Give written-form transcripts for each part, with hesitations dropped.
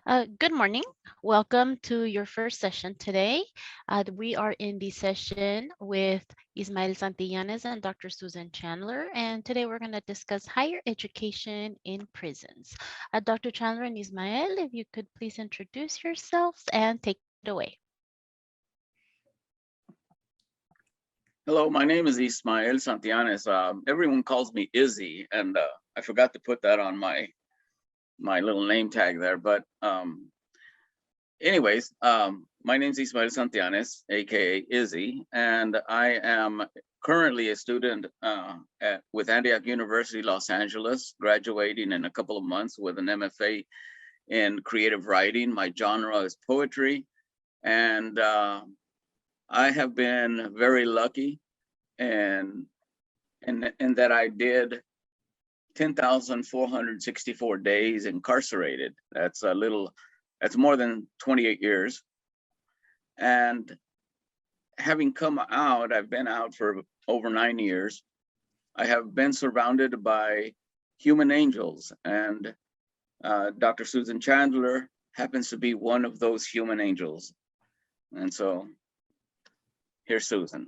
Good morning. Welcome to your first session today. We are in the session with Ismael Santillanes and Dr. Susan Chandler, and today we're going to discuss higher education in prisons. Dr. Chandler and Ismael, if you could please introduce yourselves and take it away. Hello, my name is Ismael Santillanes. Everyone calls me Izzy, and I forgot to put that on my little name tag there. But anyways, my name is Ismael Santillanes, aka Izzy, and I am currently a student with Antioch University, Los Angeles, graduating in a couple of months with an MFA in creative writing. My genre is poetry, and I have been very lucky and that I did 10,464 days incarcerated. That's more than 28 years. And having come out, I've been out for over 9 years. I have been surrounded by human angels, and Dr. Susan Chandler happens to be one of those human angels. And so here's Susan.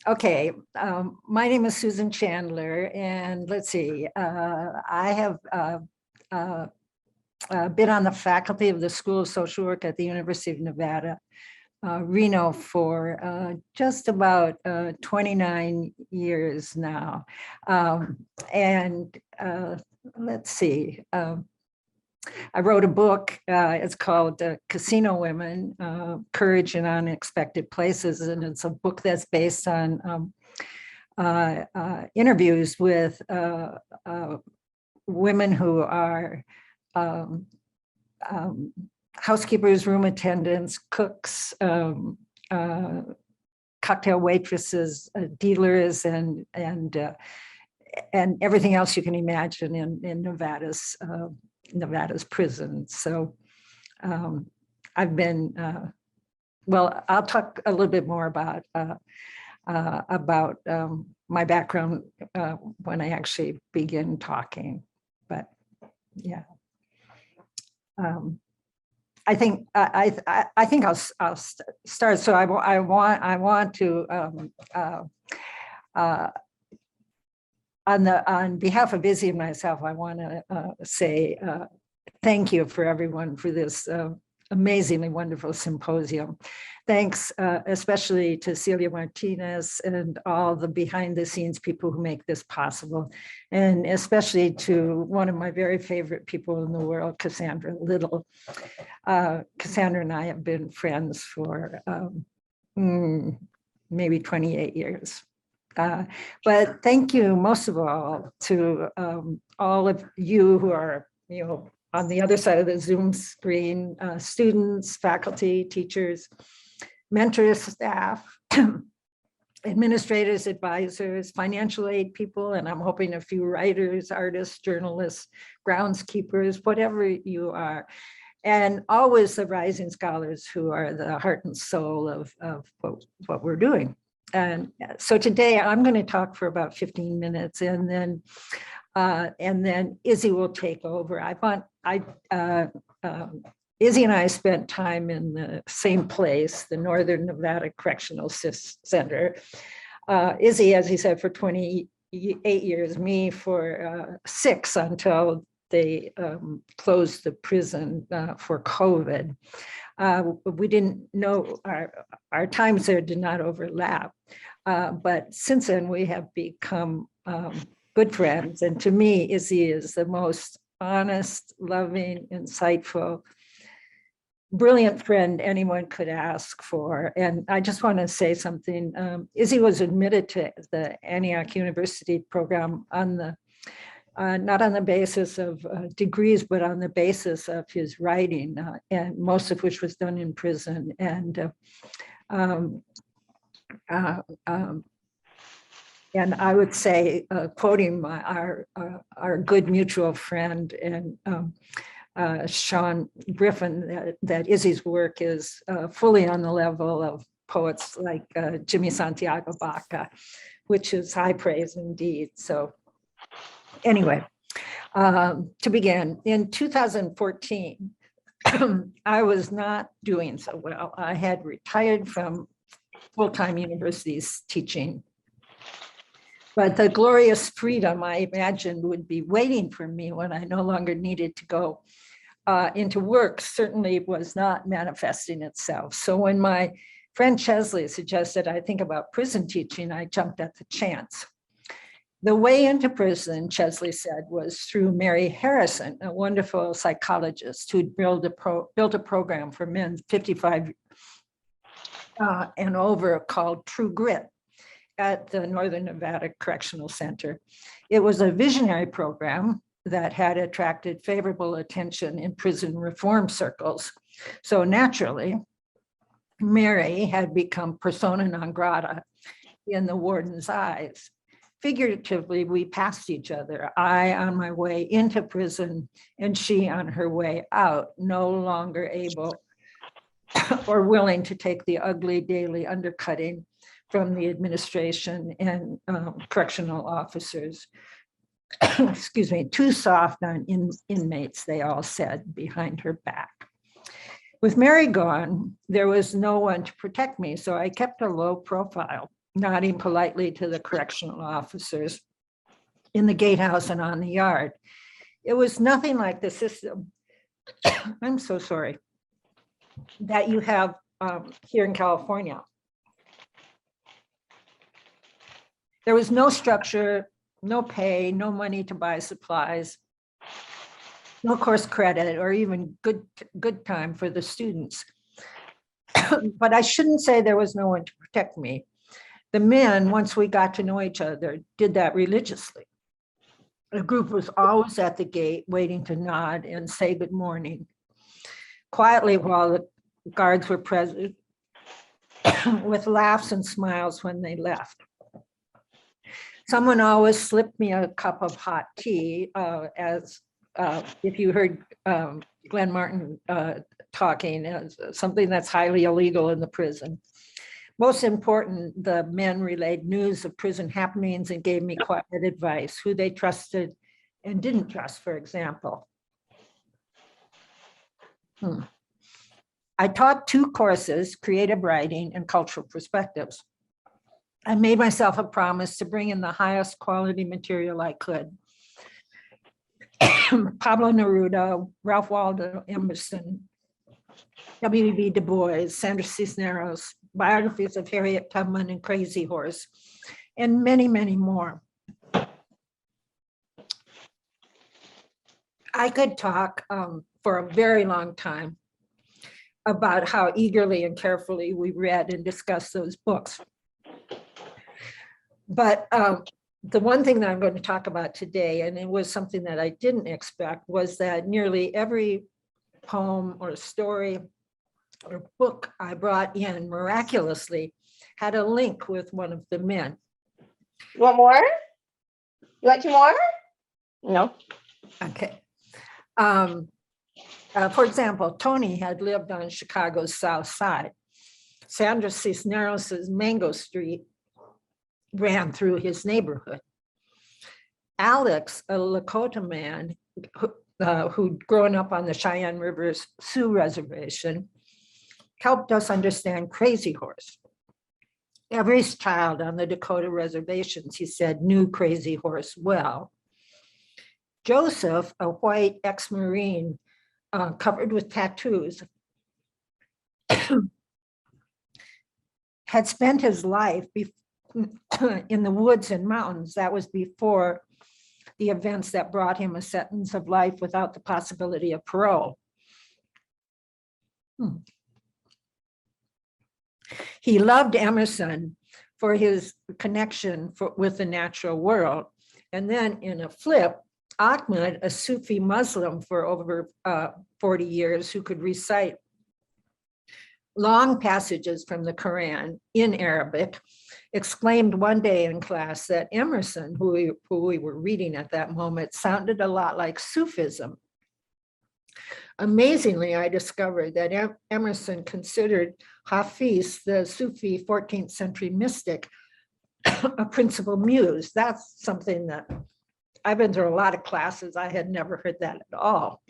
Okay, my name is Susan Chandler, and let's see, I have been on the faculty of the School of Social Work at the University of Nevada, Reno for just about 29 years now. And let's see, I wrote a book, it's called Casino Women, Courage in Unexpected Places. And it's a book that's based on interviews with women who are housekeepers, room attendants, cooks, cocktail waitresses, dealers, and everything else you can imagine in Nevada's prison. So I've been, well, I'll talk a little bit more about my background when I actually begin talking, but yeah. I think I'll start. So I want to on behalf of Izzy and myself, I want to say thank you for everyone for this amazingly wonderful symposium. Thanks especially to Celia Martinez and all the behind the scenes people who make this possible. And especially to one of my very favorite people in the world, Cassandra Little. Cassandra and I have been friends for maybe 28 years. But thank you most of all to all of you who are, on the other side of the Zoom screen, students, faculty, teachers, mentors, staff, administrators, advisors, financial aid people, and I'm hoping a few writers, artists, journalists, groundskeepers, whatever you are. And always the rising scholars who are the heart and soul of what we're doing. And so today I'm going to talk for about 15 minutes, and then Izzy will take over. Izzy and I spent time in the same place, the Northern Nevada Correctional Center. Izzy, as he said, for 28 years, me for 6 until they closed the prison for COVID. We didn't know, our times there did not overlap. But since then, we have become good friends. And to me, Izzy is the most honest, loving, insightful, brilliant friend anyone could ask for. And I just want to say something. Izzy was admitted to the Antioch University program on the not on the basis of degrees, but on the basis of his writing, and most of which was done in prison. And I would say, quoting our good mutual friend and Sean Griffin, that Izzy's work is fully on the level of poets like Jimmy Santiago Baca, which is high praise indeed. So anyway, To begin, in 2014, I was not doing so well. I had retired from full-time universities teaching. But the glorious freedom I imagined would be waiting for me when I no longer needed to go into work certainly was not manifesting itself. So when my friend Chesley suggested I think about prison teaching, I jumped at the chance. The way into prison, Chesley said, was through Mary Harrison, a wonderful psychologist who'd built a program for men 55 and over called True Grit at the Northern Nevada Correctional Center. It was a visionary program that had attracted favorable attention in prison reform circles. So naturally, Mary had become persona non grata in the warden's eyes. Figuratively, we passed each other, I on my way into prison and she on her way out, no longer able or willing to take the ugly daily undercutting from the administration and correctional officers. Excuse me, too soft on inmates, they all said behind her back. With Mary gone, there was no one to protect me, so I kept a low profile, nodding politely to the correctional officers in the gatehouse and on the yard. It was nothing like the system, I'm so sorry, that you have here in California. There was no structure, no pay, no money to buy supplies, no course credit or even good time for the students. But I shouldn't say there was no one to protect me. The men, once we got to know each other, did that religiously. The group was always at the gate waiting to nod and say good morning, quietly while the guards were present, with laughs and smiles when they left. Someone always slipped me a cup of hot tea, as if you heard Glenn Martin talking, as something that's highly illegal in the prison. Most important, the men relayed news of prison happenings and gave me quiet advice, who they trusted and didn't trust, for example. I taught 2 courses, creative writing and cultural perspectives. I made myself a promise to bring in the highest quality material I could. Pablo Neruda, Ralph Waldo Emerson, W.E.B. Du Bois, Sandra Cisneros, biographies of Harriet Tubman and Crazy Horse, and many, many more. I could talk for a very long time about how eagerly and carefully we read and discussed those books. But the one thing that I'm going to talk about today, and it was something that I didn't expect, was that nearly every poem or story or book I brought in miraculously had a link with one of the men. You want more? You want 2 more? No. Okay. For example, Tony had lived on Chicago's South Side. Sandra Cisneros's Mango Street ran through his neighborhood. Alex, a Lakota man who'd grown up on the Cheyenne River's Sioux Reservation, helped us understand Crazy Horse. Every child on the Dakota reservations, he said, knew Crazy Horse well. Joseph, a white ex-Marine covered with tattoos, had spent his life in the woods and mountains. That was before the events that brought him a sentence of life without the possibility of parole. He loved Emerson for his connection with the natural world. And then in a flip, Ahmed, a Sufi Muslim for over 40 years, who could recite long passages from the Quran in Arabic, exclaimed one day in class that Emerson, who we were reading at that moment, sounded a lot like Sufism. Amazingly, I discovered that Emerson considered Hafiz, the Sufi 14th century mystic, a principal muse. That's something that I've been through a lot of classes. I had never heard that at all.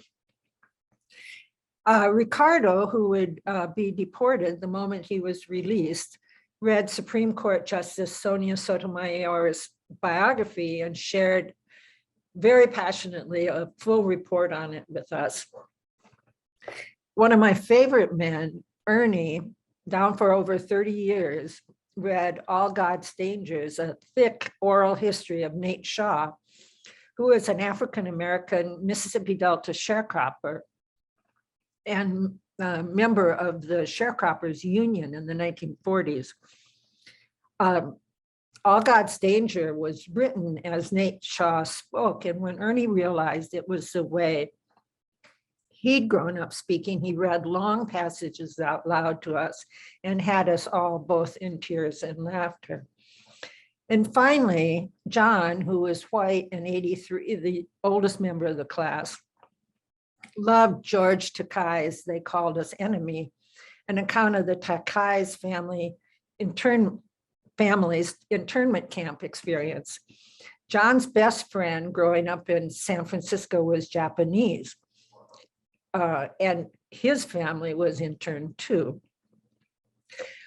Ricardo, who would be deported the moment he was released, read Supreme Court Justice Sonia Sotomayor's biography and shared very passionately a full report on it with us. One of my favorite men, Ernie, down for over 30 years, read All God's Dangers, a thick oral history of Nate Shaw, who is an African-American Mississippi Delta sharecropper and member of the Sharecroppers Union in the 1940s. All God's Danger was written as Nate Shaw spoke, and when Ernie realized it was the way he'd grown up speaking, he read long passages out loud to us and had us all both in tears and laughter. And finally, John, who was white and 83, the oldest member of the class, loved George Takei's, they called us enemy, an account of the Takei's family's internment camp experience. John's best friend growing up in San Francisco was Japanese, and his family was interned too.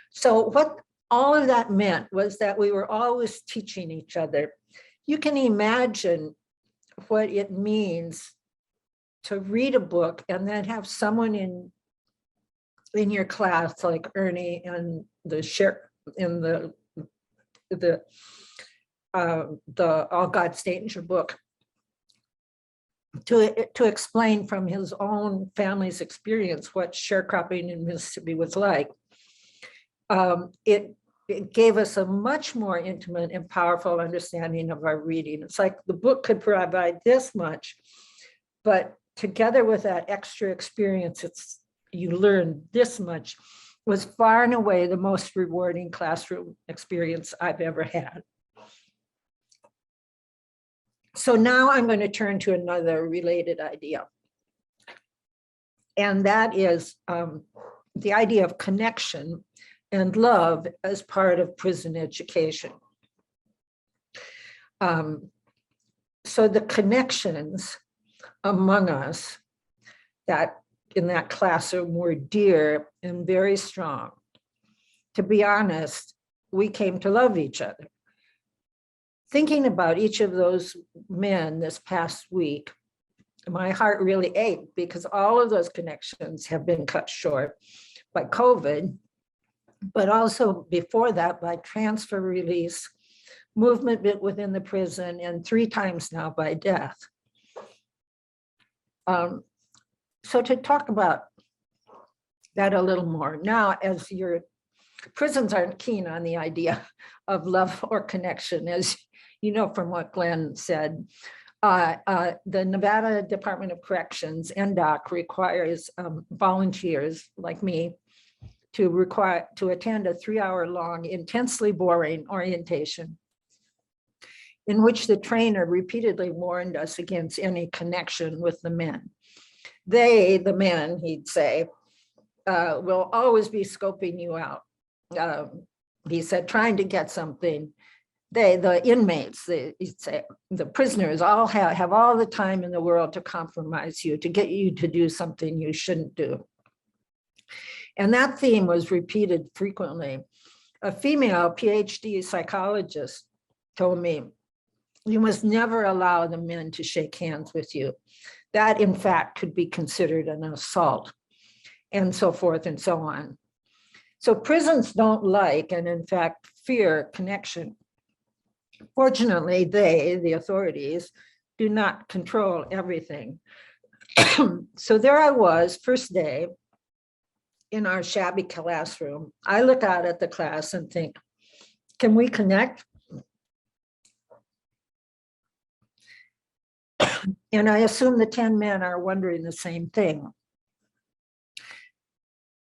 So what all of that meant was that we were always teaching each other. You can imagine what it means to read a book and then have someone in your class like Ernie and the All God's Danger book to explain from his own family's experience what sharecropping in Mississippi was like. It gave us a much more intimate and powerful understanding of our reading. It's like the book could provide this much, but together with that extra experience, you learn this much, was far and away the most rewarding classroom experience I've ever had. So now I'm going to turn to another related idea. And that is the idea of connection and love as part of prison education. So the connections among us that in that classroom were dear and very strong. To be honest, we came to love each other. Thinking about each of those men this past week, my heart really ached because all of those connections have been cut short by COVID, but also before that by transfer release, movement within the prison, and 3 times now by death. So to talk about that a little more, now as your prisons aren't keen on the idea of love or connection, as you know from what Glenn said, the Nevada Department of Corrections, NDOC, requires volunteers like me to attend a 3-hour-long, intensely boring orientation in which the trainer repeatedly warned us against any connection with the men. They, the men, he'd say, will always be scoping you out. He said, trying to get something. The inmates, he'd say, the prisoners all have all the time in the world to compromise you, to get you to do something you shouldn't do. And that theme was repeated frequently. A female PhD psychologist told me, you must never allow the men to shake hands with you. That, in fact, could be considered an assault, and so forth and so on. So prisons don't like, and in fact, fear connection. Fortunately, the authorities, do not control everything. So there I was, first day, in our shabby classroom. I look out at the class and think, can we connect? And I assume the 10 men are wondering the same thing.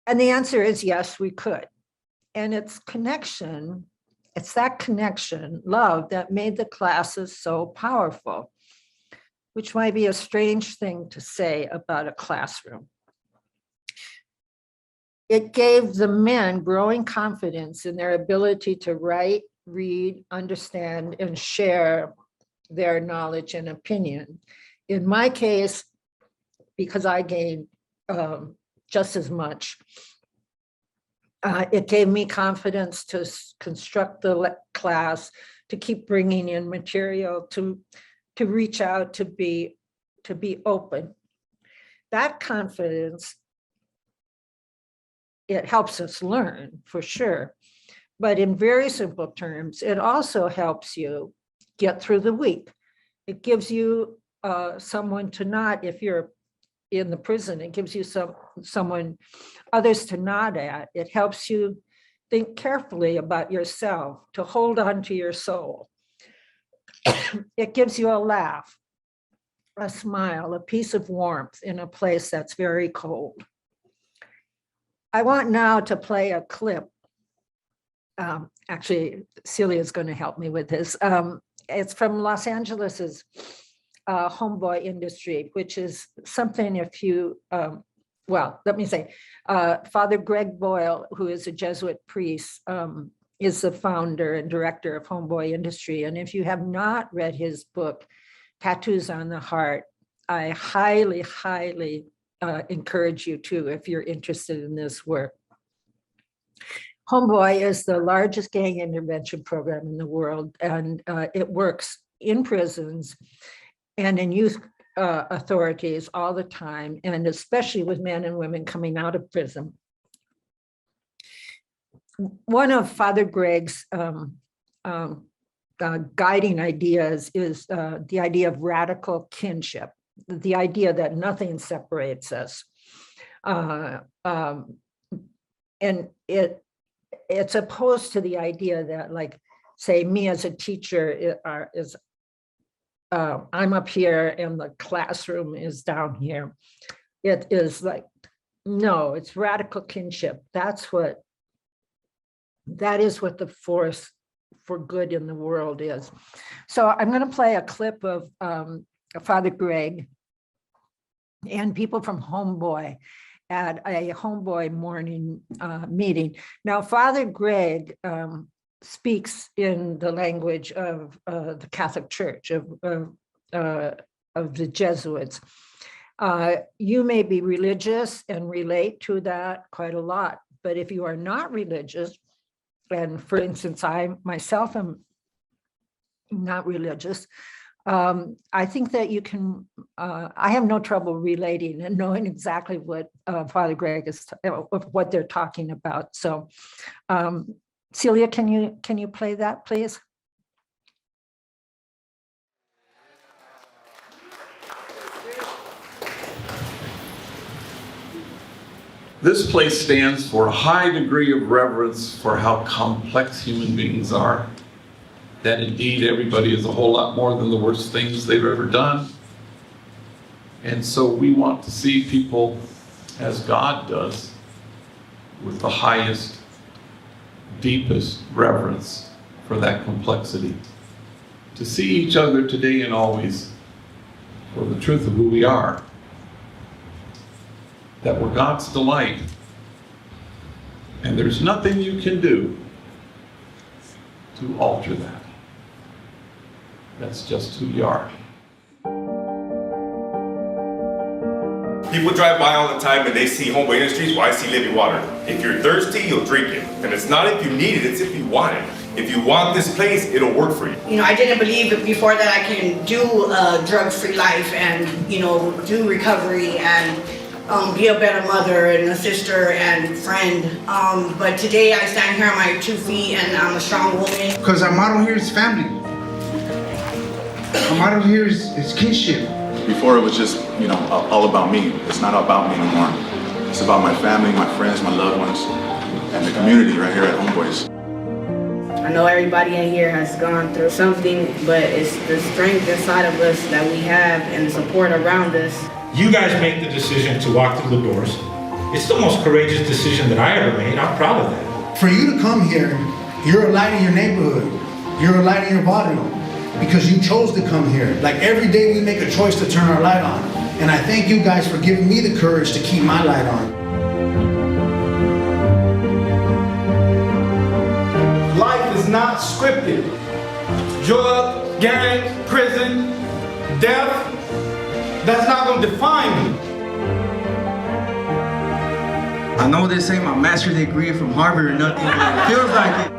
And the answer is yes, we could. And it's connection, it's that connection, love, that made the classes so powerful, which might be a strange thing to say about a classroom. It gave the men growing confidence in their ability to write, read, understand, and share their knowledge and opinion. In my case, because I gained just as much, it gave me confidence to construct the class, to keep bringing in material, to reach out, to be open. That confidence, it helps us learn for sure. But in very simple terms, it also helps you get through the week. It gives you someone to nod if you're in the prison. It gives you someone, others to nod at. It helps you think carefully about yourself, to hold on to your soul. It gives you a laugh, a smile, a piece of warmth in a place that's very cold. I want now to play a clip. Actually, Celia is going to help me with this. It's from Los Angeles's homeboy industry, which is something if you, well, let me say, Father Greg Boyle, who is a Jesuit priest, is the founder and director of Homeboy Industry. And if you have not read his book, Tattoos on the Heart, I highly, highly encourage you to, if you're interested in this work. Homeboy is the largest gang intervention program in the world, and it works in prisons and in youth authorities all the time, and especially with men and women coming out of prison. One of Father Greg's guiding ideas is the idea of radical kinship, the idea that nothing separates us. And it's opposed to the idea that, like, say, me as a teacher I'm up here and the classroom is down here. It is like, no, it's radical kinship. That is what the force for good in the world is. So I'm going to play a clip of Father Greg and people from Homeboy at a Homeboy morning meeting. Now, Father Greg speaks in the language of the Catholic Church, of the Jesuits. You may be religious and relate to that quite a lot, but if you are not religious, and for instance, I myself am not religious, I think that you can, I have no trouble relating and knowing exactly what Father Greg is, what they're talking about. So Celia, can you play that, please? This place stands for a high degree of reverence for how complex human beings are. That indeed everybody is a whole lot more than the worst things they've ever done. And so we want to see people as God does, with the highest, deepest reverence for that complexity. To see each other today and always for the truth of who we are. That we're God's delight, and there's nothing you can do to alter that. That's just who you are. People drive by all the time and they see Homeboy Industries. Well, I see living water. If you're thirsty, you'll drink it. And it's not if you need it, it's if you want it. If you want this place, it'll work for you. You know, I didn't believe before that I can do a drug-free life and, you know, do recovery and be a better mother and a sister and friend. But today I stand here on my 2 feet and I'm a strong woman. Because our motto here is family. Our motto here is kinship. Before it was just, you know, all about me. It's not about me anymore. It's about my family, my friends, my loved ones, and the community right here at Homeboys. I know everybody in here has gone through something, but it's the strength inside of us that we have and the support around us. You guys make the decision to walk through the doors. It's the most courageous decision that I ever made. I'm proud of that. For you to come here, you're a light in your neighborhood. You're a light in your barrio because you chose to come here. Like every day we make a choice to turn our light on. And I thank you guys for giving me the courage to keep my light on. Life is not scripted. Drug, gang, prison, death, that's not gonna define me. I know this ain't my master's degree from Harvard or nothing, but it feels like it.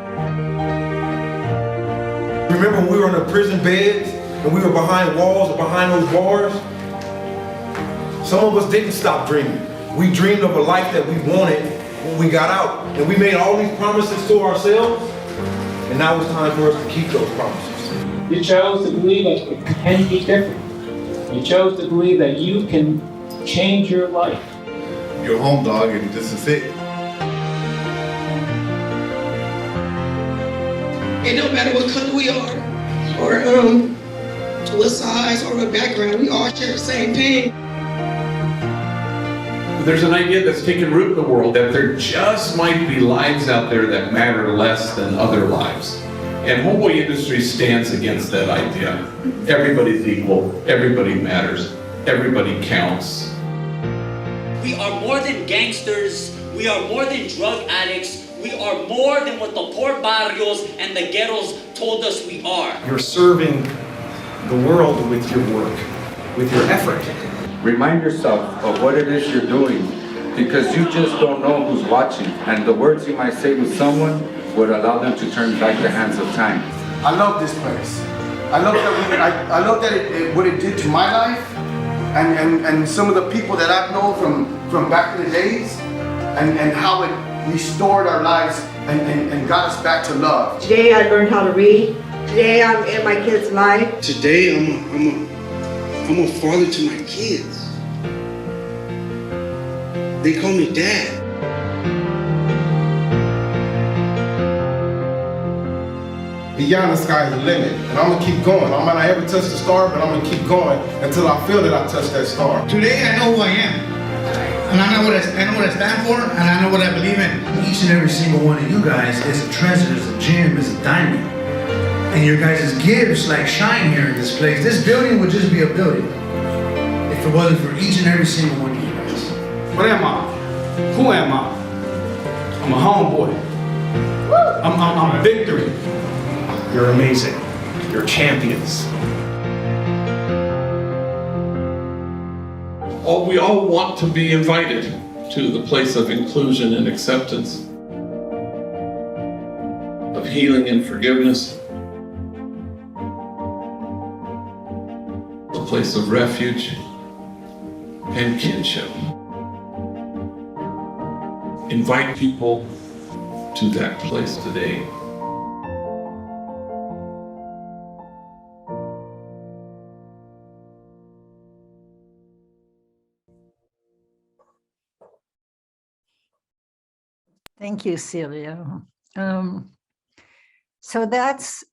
Remember when we were on the prison beds and we were behind walls or behind those bars? Some of us didn't stop dreaming. We dreamed of a life that we wanted when we got out. And we made all these promises to ourselves, and now it's time for us to keep those promises. You chose to believe that it can be different. You chose to believe that you can change your life. You're home, dog, and this is it. It don't matter what color we are, or what size, or what background, we all share the same pain. There's an idea that's taken root in the world that there just might be lives out there that matter less than other lives. And Homeboy Industries stands against that idea. Everybody's equal, everybody matters, everybody counts. We are more than gangsters, we are more than drug addicts, we are more than what the poor barrios and the ghettos told us we are. You're serving the world with your work, with your effort. Remind yourself of what it is you're doing, because you just don't know who's watching, and the words you might say to someone would allow them to turn back the hands of time. I love this place. I love that what it did to my life, and some of the people that I've known from back in the days, and how it restored our lives and got us back to love. Today I learned how to read. Today I'm in my kids' life. Today I'm a father to my kids. They call me Dad. Beyond the sky is the limit, and I'm gonna keep going. I might not ever touch the star, but I'm gonna keep going until I feel that I touched that star. Today I know who I am, and I know what I stand for, and I know what I believe in. Each and every single one of you guys is a treasure, is a gem, is a diamond. And your guys' gifts like shine here in this place. This building would just be a building if it wasn't for each and every single one of you guys. What am I? Who am I? I'm a homeboy. I'm victory. You're amazing. You're champions. We all want to be invited to the place of inclusion and acceptance, of healing and forgiveness, a place of refuge and kinship. Invite people to that place today. Thank you, Celia. So that's,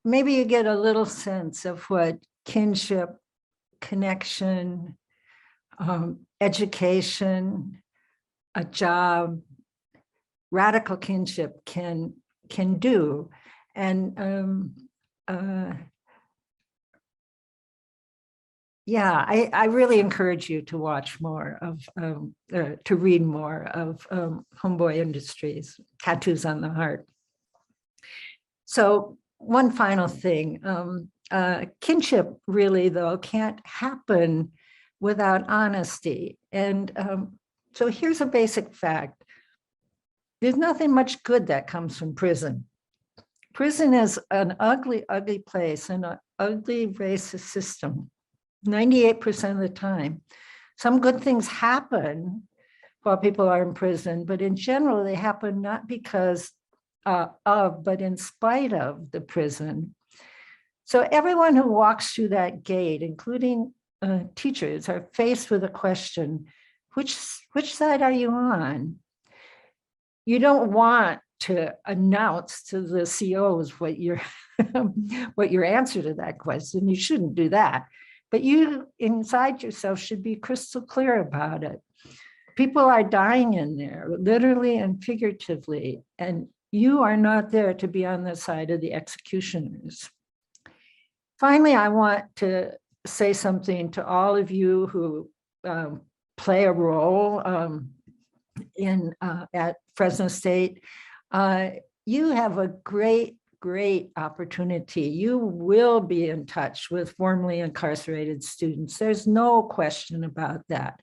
maybe you get a little sense of what kinship, connection, education, a job, radical kinship can do. And yeah, I really encourage you to watch more of, to read more of Homeboy Industries, Tattoos on the Heart. So one final thing, kinship really though can't happen without honesty. And so here's a basic fact. There's nothing much good that comes from prison. Prison is an ugly, ugly place and an ugly racist system. 98% of the time. Some good things happen while people are in prison, but in general, they happen not because of, but in spite of the prison. So everyone who walks through that gate, including teachers, are faced with a question, which side are you on? You don't want to announce to the COs what your answer to that question. You shouldn't do that. But you inside yourself should be crystal clear about it. People are dying in there, literally and figuratively, and you are not there to be on the side of the executioners. Finally, I want to say something to all of you who play a role at Fresno State. You have a great great opportunity. You will be in touch with formerly incarcerated students. There's no question about that.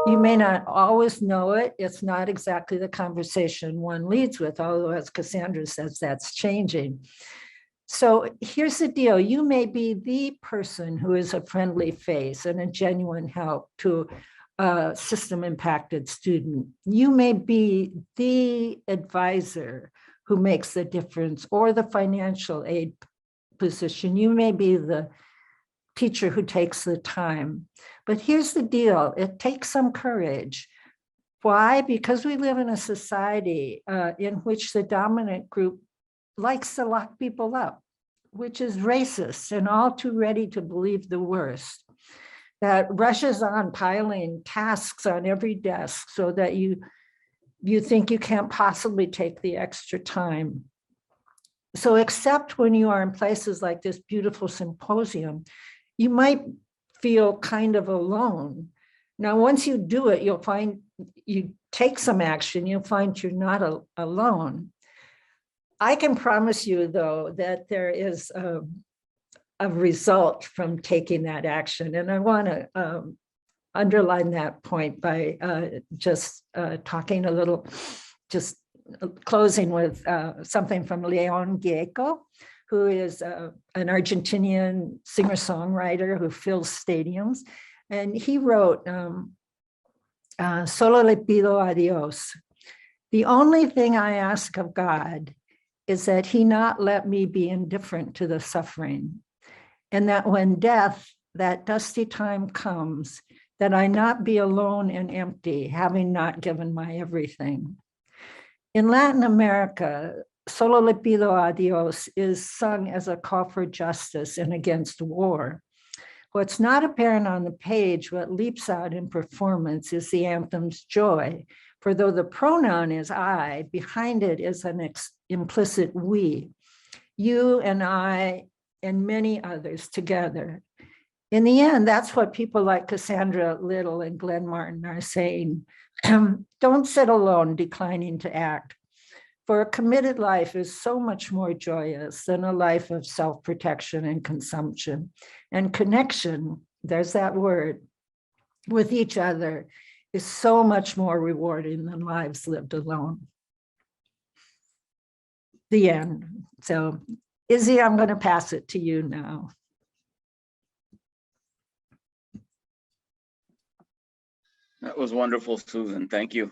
You may not always know it. It's not exactly the conversation one leads with, although as Cassandra says, that's changing. So here's the deal. You may be the person who is a friendly face and a genuine help to a system impacted student. You may be the advisor who makes the difference, or the financial aid position. You may be the teacher who takes the time. But here's the deal. It takes some courage. Why? Because we live in a society in which the dominant group likes to lock people up, which is racist and all too ready to believe the worst, that rushes on piling tasks on every desk so that you think you can't possibly take the extra time. So except when you are in places like this beautiful symposium, you might feel kind of alone. Now, once you do it, you'll find you take some action, you'll find you're not alone. I can promise you, though, that there is a result from taking that action. And I want to underline that point by just talking a little, just closing with something from Leon Gieco, who is an Argentinian singer-songwriter who fills stadiums. And he wrote, Solo le pido a Dios. The only thing I ask of God is that he not let me be indifferent to the suffering, and that when death, that dusty time comes, that I not be alone and empty, having not given my everything. In Latin America, Solo le pido a Dios is sung as a call for justice and against war. What's not apparent on the page, what leaps out in performance, is the anthem's joy. For though the pronoun is I, behind it is an implicit we, you and I and many others together. In the end, that's what people like Cassandra Little and Glenn Martin are saying. Don't sit alone, declining to act. For a committed life is so much more joyous than a life of self-protection and consumption. And connection, there's that word, with each other is so much more rewarding than lives lived alone. The end. So, Izzy, I'm going to pass it to you now. That was wonderful, Susan. Thank you.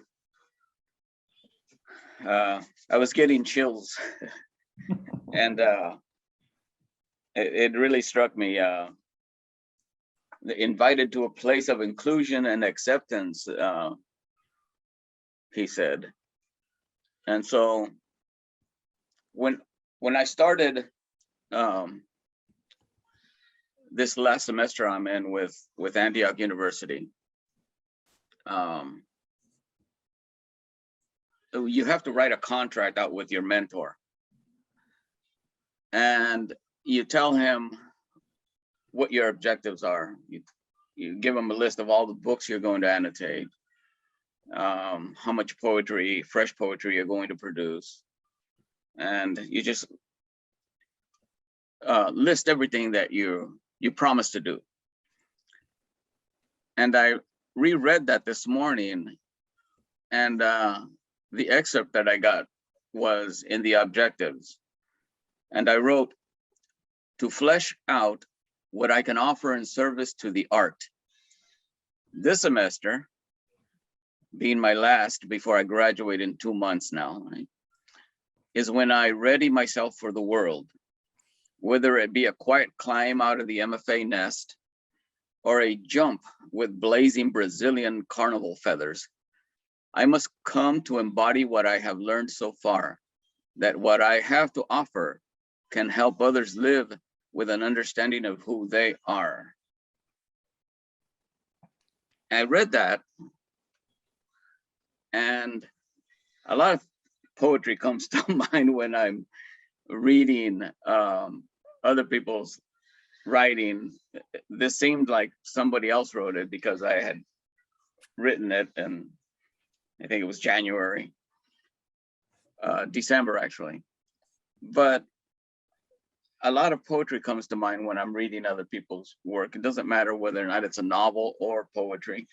I was getting chills and it really struck me. Invited to a place of inclusion and acceptance, he said. And so when I started this last semester I'm in with Antioch University, you have to write a contract out with your mentor. And you tell him what your objectives are. You give him a list of all the books you're going to annotate, how much poetry, fresh poetry you're going to produce. And you just list everything that you promised to do. And I reread that this morning, and the excerpt that I got was in the objectives. And I wrote, to flesh out what I can offer in service to the art. This semester, being my last before I graduate in 2 months now, right, is when I ready myself for the world, whether it be a quiet climb out of the MFA nest or a jump with blazing Brazilian carnival feathers. I must come to embody what I have learned so far, that what I have to offer can help others live with an understanding of who they are. I read that, and a lot of poetry comes to mind when I'm reading other people's writing. This seemed like somebody else wrote it because I had written it, and I think it was December actually. But a lot of poetry comes to mind when I'm reading other people's work. It doesn't matter whether or not it's a novel or poetry.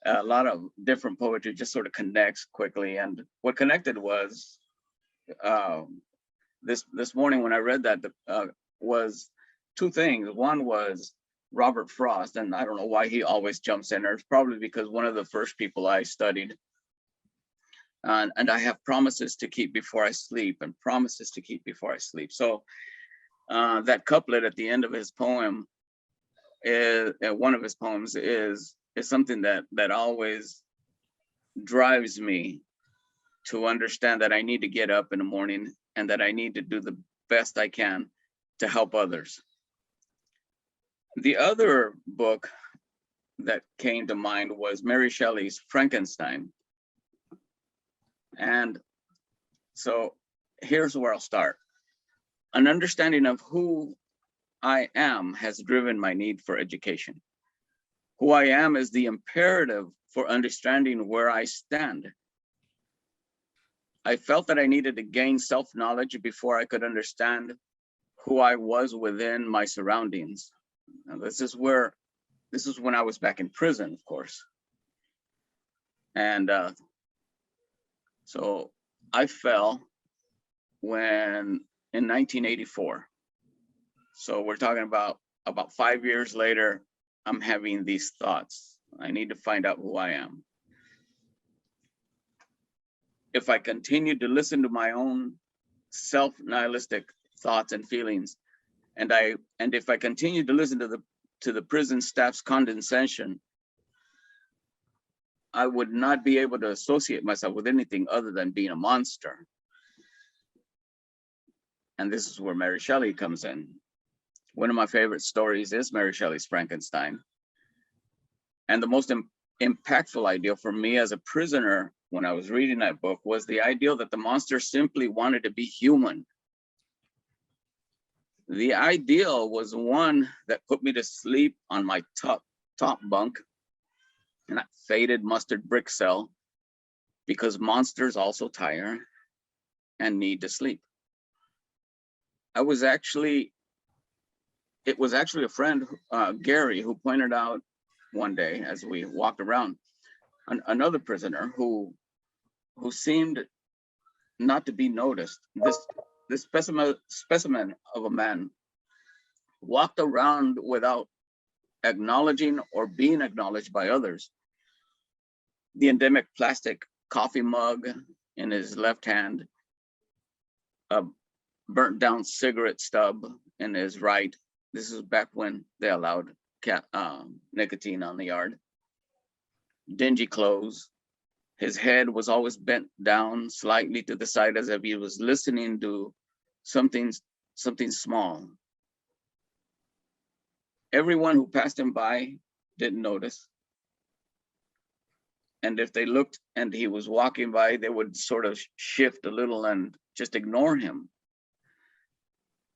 A lot of different poetry just sort of connects quickly. And what connected was this morning when I read that was two things. One was Robert Frost, and I don't know why he always jumps in there. It's probably because one of the first people I studied. And I have promises to keep before I sleep, and promises to keep before I sleep. So that couplet at the end of his poem, one of his poems, is something that always drives me to understand that I need to get up in the morning and that I need to do the best I can to help others. The other book that came to mind was Mary Shelley's Frankenstein. And so here's where I'll start. An understanding of who I am has driven my need for education. Who I am is the imperative for understanding where I stand. I felt that I needed to gain self-knowledge before I could understand who I was within my surroundings. And this is when I was back in prison, of course. And so I fell in 1984. So we're talking about 5 years later, I'm having these thoughts. I need to find out who I am. If I continue to listen to my own self-nihilistic thoughts and feelings, and if I continue to listen to the prison staff's condescension, I would not be able to associate myself with anything other than being a monster. And this is where Mary Shelley comes in. One of my favorite stories is Mary Shelley's Frankenstein. And the most impactful idea for me as a prisoner when I was reading that book was the idea that the monster simply wanted to be human. The ideal was one that put me to sleep on my top bunk in that faded mustard brick cell, because monsters also tire and need to sleep. It was actually a friend, Gary, who pointed out one day as we walked around, another prisoner who seemed not to be noticed. This specimen of a man walked around without acknowledging or being acknowledged by others. The endemic plastic coffee mug in his left hand, a burnt down cigarette stub in his right. This is back when they allowed nicotine on the yard. Dingy clothes. His head was always bent down slightly to the side as if he was listening to something small. Everyone who passed him by didn't notice. And if they looked and he was walking by, they would sort of shift a little and just ignore him.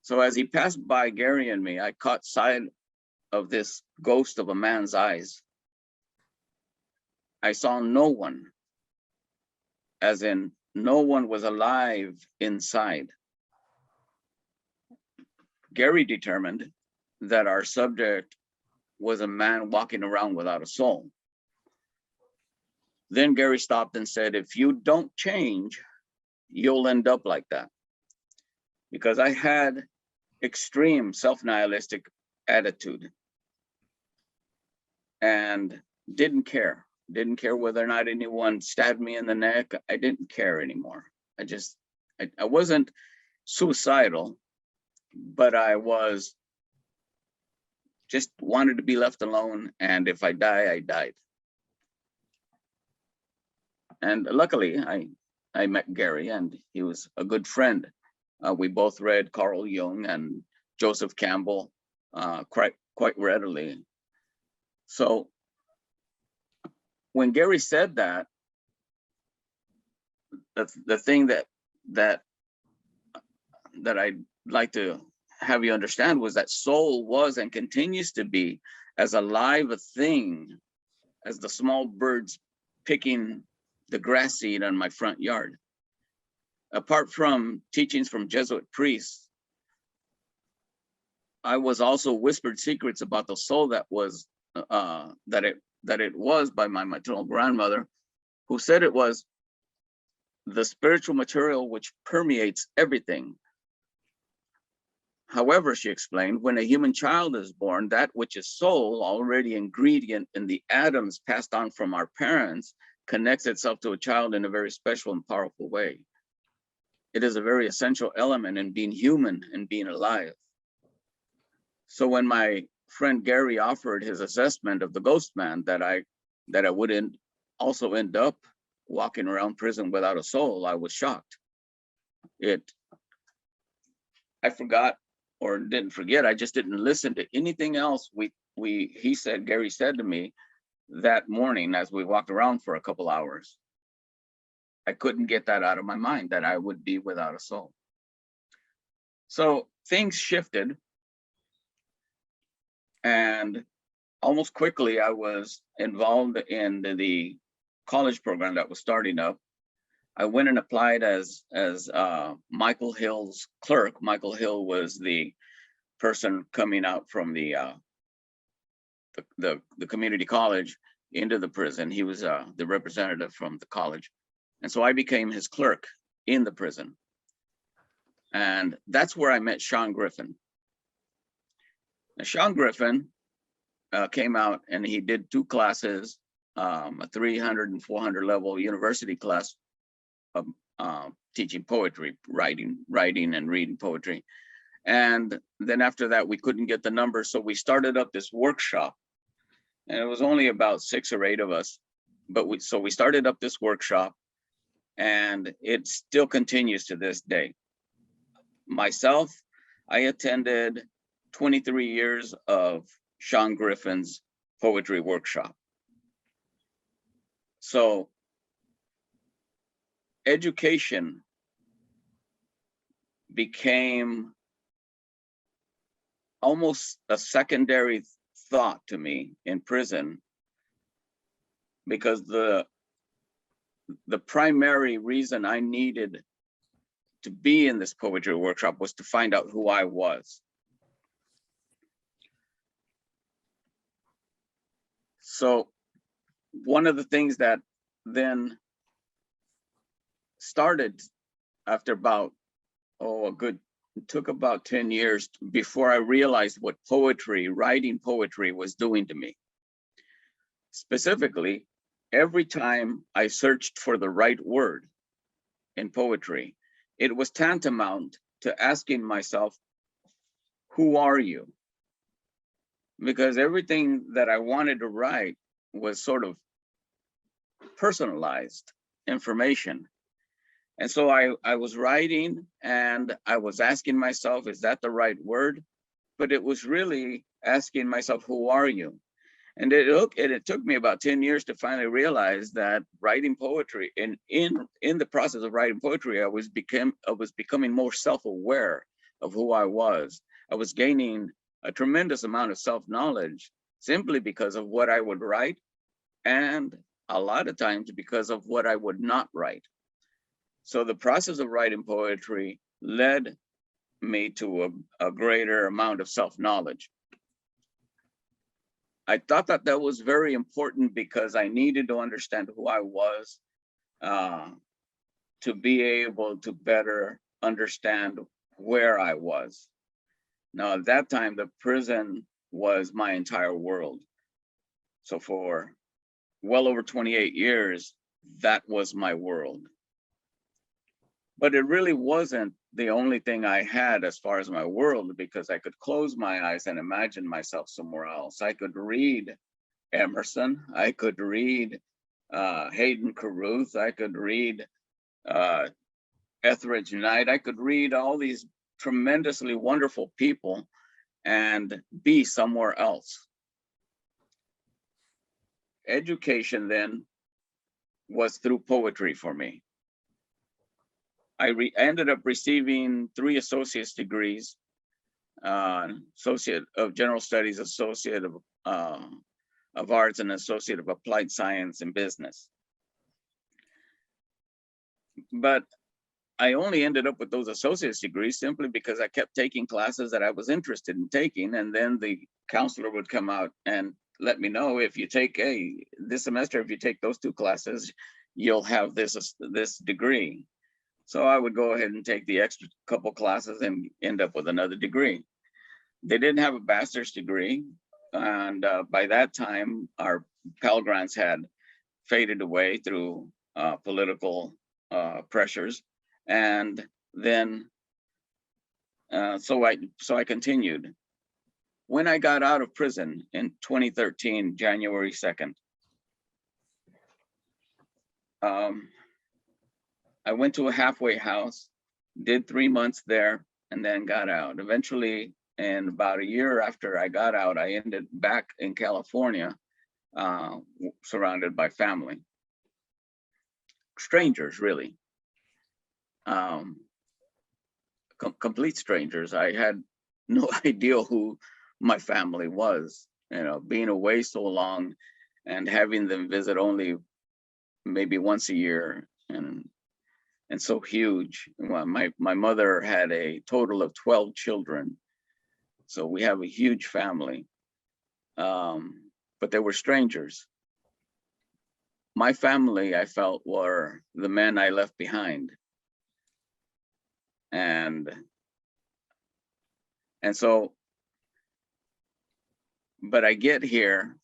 So as he passed by Gary and me, I caught sight of this ghost of a man's eyes. I saw no one, as in no one was alive inside. Gary determined that our subject was a man walking around without a soul. Then Gary stopped and said, if you don't change, you'll end up like that. Because I had extreme self-nihilistic attitude and didn't care whether or not anyone stabbed me in the neck. I didn't care anymore. I wasn't suicidal, but I was just wanted to be left alone. And if I die, I died. And luckily I met Gary and he was a good friend. We both read Carl Jung and Joseph Campbell quite readily. So when Gary said that, the thing that I'd like to have you understand was that soul was and continues to be as alive a thing as the small birds picking the grass seed on my front yard. Apart from teachings from Jesuit priests, I was also whispered secrets about the soul that was that it was by my maternal grandmother, who said it was the spiritual material which permeates everything. However, she explained, when a human child is born, that which is soul, already ingredient in the atoms passed on from our parents, connects itself to a child in a very special and powerful way. It is a very essential element in being human and being alive. So when my friend Gary offered his assessment of the ghost man, that I wouldn't also end up walking around prison without a soul, I was shocked. I forgot, or didn't forget, I just didn't listen to anything else Gary said to me that morning as we walked around for a couple hours. I couldn't get that out of my mind, that I would be without a soul. So things shifted, and almost quickly I was involved in the college program that was starting up. I went and applied as Michael Hill's clerk. Michael Hill was the person coming out from the community college into the prison. He was the representative from the college. And so I became his clerk in the prison. And that's where I met Sean Griffin. Now, Sean Griffin came out and he did 2 classes, a 300 and 400 level university class of teaching poetry, writing and reading poetry. And then after that, we couldn't get the numbers. So we started up this workshop, and it was only about 6 or 8 of us. But we started up this workshop, and it still continues to this day. Myself, I attended 23 years of Sean Griffin's poetry workshop. So education became almost a secondary thought to me in prison, because the primary reason I needed to be in this poetry workshop was to find out who I was. So one of the things that then started after about, it took about 10 years before I realized what writing poetry was doing to me. Specifically, every time I searched for the right word in poetry, it was tantamount to asking myself, who are you? Because everything that I wanted to write was sort of personalized information. And so I was writing and I was asking myself, is that the right word? But it was really asking myself, who are you? And it took me about 10 years to finally realize that writing poetry, in the process of writing poetry, I was becoming more self-aware of who I was. I was gaining a tremendous amount of self-knowledge simply because of what I would write, and a lot of times because of what I would not write. So the process of writing poetry led me to a greater amount of self-knowledge. I thought that was very important because I needed to understand who I was to be able to better understand where I was. Now, at that time, the prison was my entire world. So for well over 28 years, that was my world. But it really wasn't the only thing I had as far as my world, because I could close my eyes and imagine myself somewhere else. I could read Emerson, I could read Hayden Carruth, I could read Etheridge Knight, I could read all these tremendously wonderful people and be somewhere else. Education then was through poetry for me. I ended up receiving 3 associate's degrees, Associate of General Studies, Associate of Arts, and Associate of Applied Science and Business. But I only ended up with those associate's degrees simply because I kept taking classes that I was interested in taking, and then the counselor would come out and let me know, if you take this semester, if you take those 2 classes, you'll have this degree. So I would go ahead and take the extra couple classes and end up with another degree. They didn't have a bachelor's degree, and by that time, our Pell Grants had faded away through political pressures. And then, so I continued. When I got out of prison in 2013, January 2nd, I went to a halfway house, did 3 months there, and then got out. Eventually, and about a year after I got out, I ended back in California, surrounded by family. Strangers, really. Complete strangers. I had no idea who my family was, being away so long and having them visit only maybe once a year, and so huge. Well, my mother had a total of 12 children, so we have a huge family, but they were strangers. My family, I felt, were the men I left behind. And so, but I get here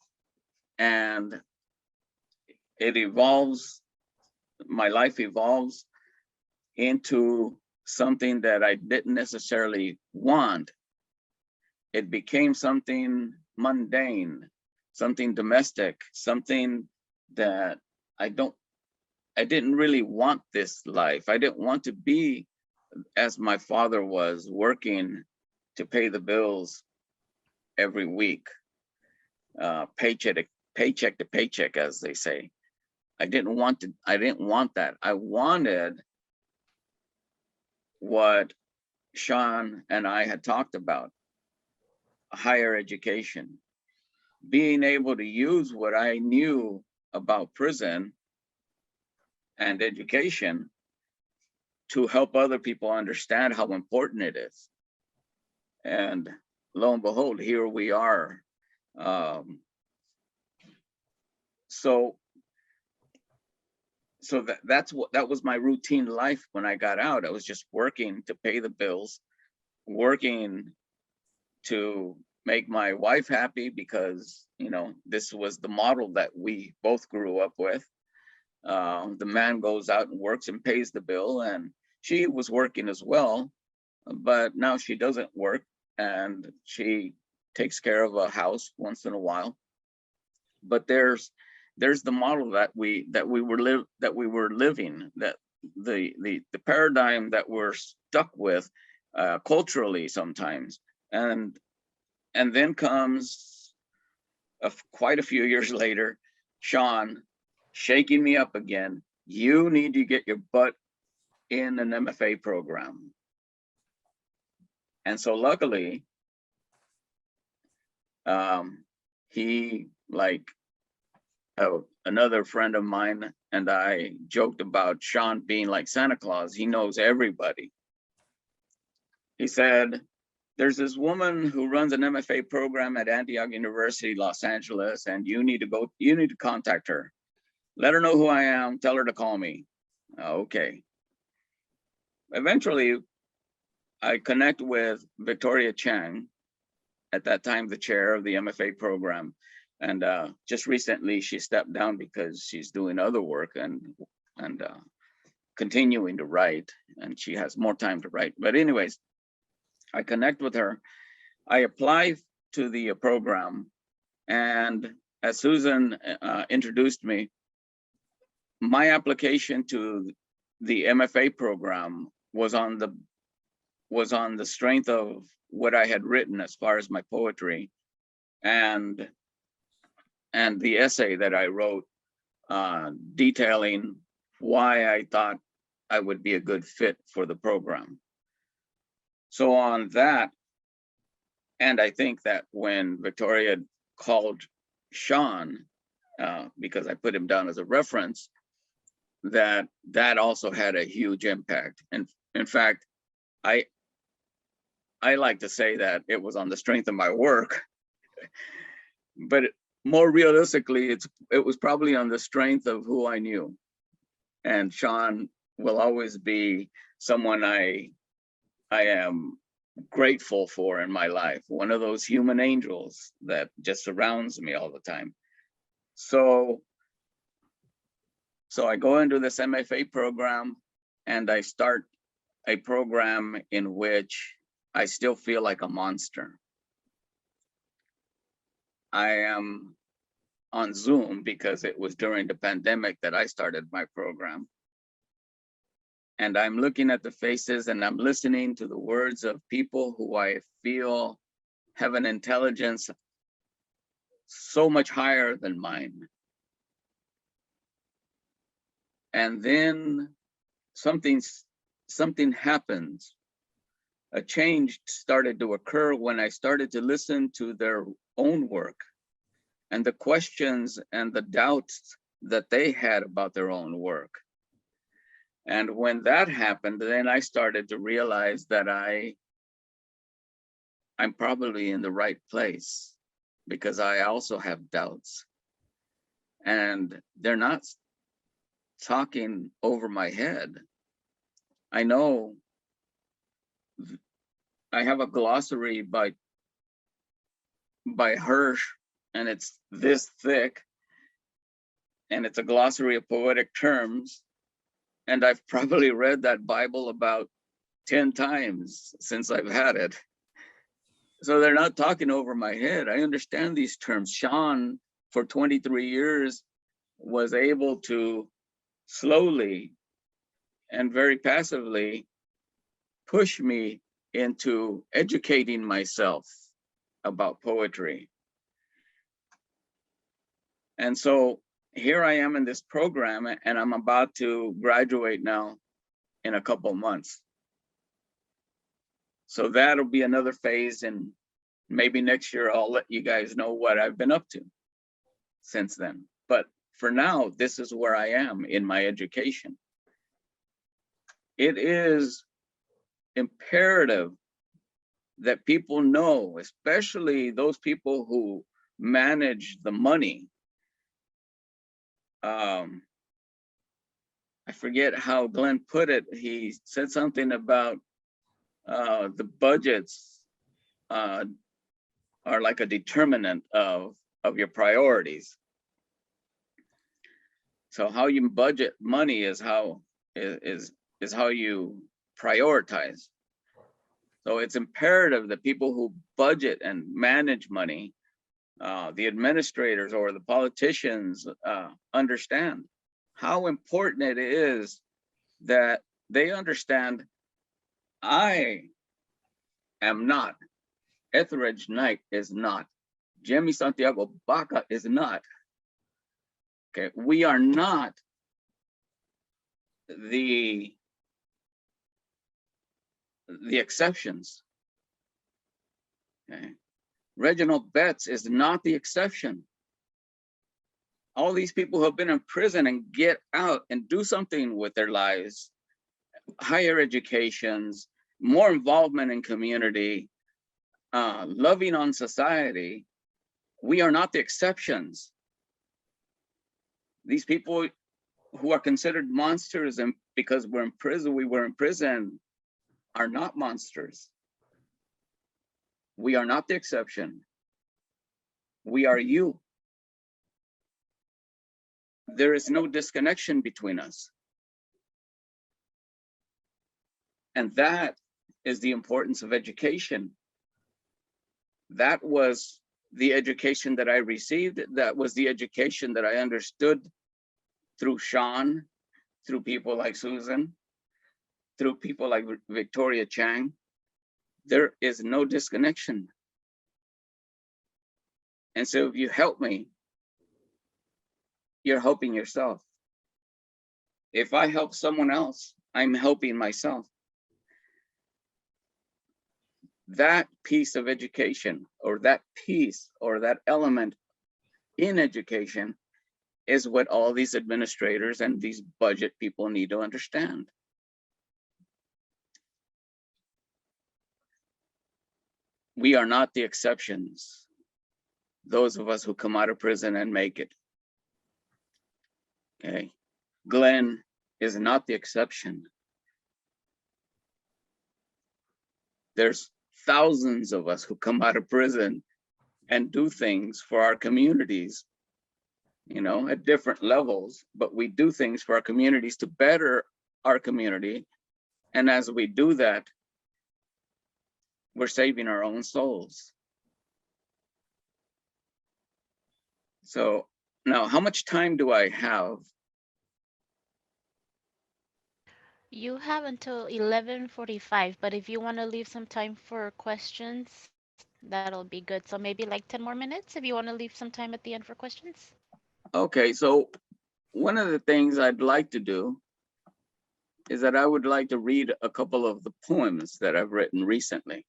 and it evolves, my life evolves into something that I didn't necessarily want. It became something mundane, something domestic, something that I didn't really want this life. I didn't want to be as my father was, working to pay the bills every week, paycheck to paycheck, as they say. I didn't want that. I wanted what Sean and I had talked about, higher education, being able to use what I knew about prison and education to help other people understand how important it is. And lo and behold, here we are. So that was my routine life when I got out. I was just working to pay the bills, working to make my wife happy, because this was the model that we both grew up with. The man goes out and works and pays the bill, and she was working as well, but now she doesn't work and she takes care of a house once in a while. But there's the model that we were living, that the paradigm that we're stuck with culturally sometimes. And then comes quite a few years later, Sean shaking me up again. You need to get your butt in an MFA program. And so luckily, he, like another friend of mine and I, joked about Sean being like Santa Claus. He knows everybody. He said, there's this woman who runs an MFA program at Antioch University, Los Angeles, and you need to contact her. Let her know who I am, tell her to call me. Okay. Eventually, I connect with Victoria Chang, at that time the chair of the MFA program. And just recently she stepped down because she's doing other work and continuing to write, and she has more time to write. But anyways, I connect with her. I apply to the program, and as Susan introduced me, my application to the MFA program was on the strength of what I had written as far as my poetry, and the essay that I wrote detailing why I thought I would be a good fit for the program. So on that, and I think that when Victoria called Sean, because I put him down as a reference, that also had a huge impact. And in fact, I like to say that it was on the strength of my work, but more realistically, it was probably on the strength of who I knew. And Sean will always be someone I am grateful for in my life. One of those human angels that just surrounds me all the time. So I go into this MFA program and I start a program in which I still feel like a monster. I am on Zoom because it was during the pandemic that I started my program. And I'm looking at the faces and I'm listening to the words of people who I feel have an intelligence so much higher than mine. And then something happens. A change started to occur when I started to listen to their own work and the questions and the doubts that they had about their own work. And when that happened, then I started to realize that I'm probably in the right place, because I also have doubts. And they're not talking over my head. I know I have a glossary by Hirsch, and it's this thick, and it's a glossary of poetic terms. And I've probably read that Bible about 10 times since I've had it. So they're not talking over my head. I understand these terms. Sean, for 23 years, was able to slowly and very passively push me into educating myself about poetry. And so here I am in this program, and I'm about to graduate now in a couple months. So that'll be another phase, and maybe next year I'll let you guys know what I've been up to since then. But for now, this is where I am in my education. It is imperative that people know, especially those people who manage the money. I forget how Glenn put it. He said something about the budgets are like a determinant of your priorities. So how you budget money is how you prioritize. So it's imperative that people who budget and manage money, the administrators or the politicians, understand how important it is that they understand I am not, Etheridge Knight is not, Jimmy Santiago Baca is not. Okay, we are not the exceptions. Okay. Reginald Betts is not the exception. All these people who have been in prison and get out and do something with their lives, higher educations, more involvement in community, loving on society, we are not the exceptions. These people who are considered monsters and because we were in prison, are not monsters. We are not the exception. We are you. There is no disconnection between us. And that is the importance of education. That was the education that I received. That was the education that I understood through Sean, through people like Susan, through people like Victoria Chang. There is no disconnection. And so if you help me, you're helping yourself. If I help someone else, I'm helping myself. That piece of education, or that piece, or that element in education is what all these administrators and these budget people need to understand. We are not the exceptions. Those of us who come out of prison and make it. Okay. Glenn is not the exception. There's thousands of us who come out of prison and do things for our communities, you know, at different levels, but we do things for our communities to better our community. And as we do that, we're saving our own souls. So now, how much time do I have? You have until 11:45, but if you want to leave some time for questions, that'll be good. So maybe like 10 more minutes if you want to leave some time at the end for questions. Okay, so one of the things I'd like to do is that I would like to read a couple of the poems that I've written recently.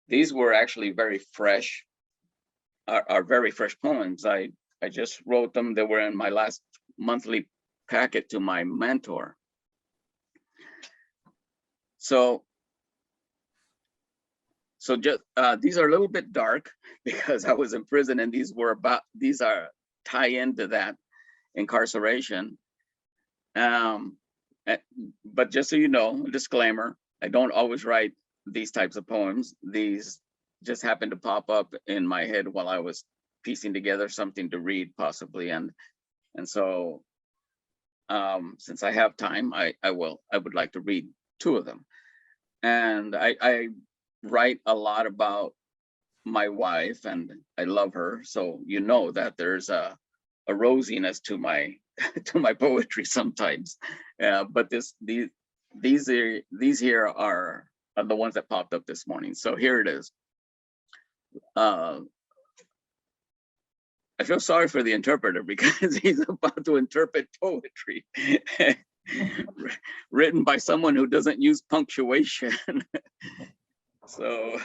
These were actually very fresh, are very fresh poems. I just wrote them. They were in my last monthly packet to my mentor. So just these are a little bit dark because I was in prison, and these are tie into that incarceration. But just so you know, disclaimer, I don't always write these types of poems. These just happened to pop up in my head while I was piecing together something to read, possibly. And so since I have time, I would like to read two of them. And I write a lot about my wife, and I love her. So you know that there's a rosiness to my to my poetry sometimes. But these here are the ones that popped up this morning. So here it is. I feel sorry for the interpreter because he's about to interpret poetry written by someone who doesn't use punctuation. So,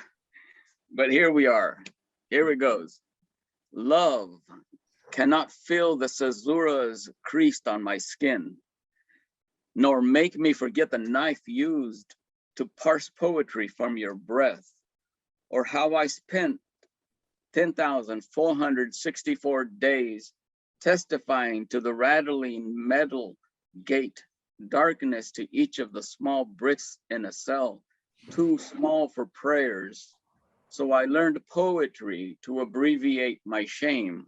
but here we are. Here it goes. Love cannot fill the caesuras creased on my skin, nor make me forget the knife used to parse poetry from your breath, or how I spent 10,464 days testifying to the rattling metal gate, darkness to each of the small bricks in a cell, too small for prayers. So I learned poetry to abbreviate my shame,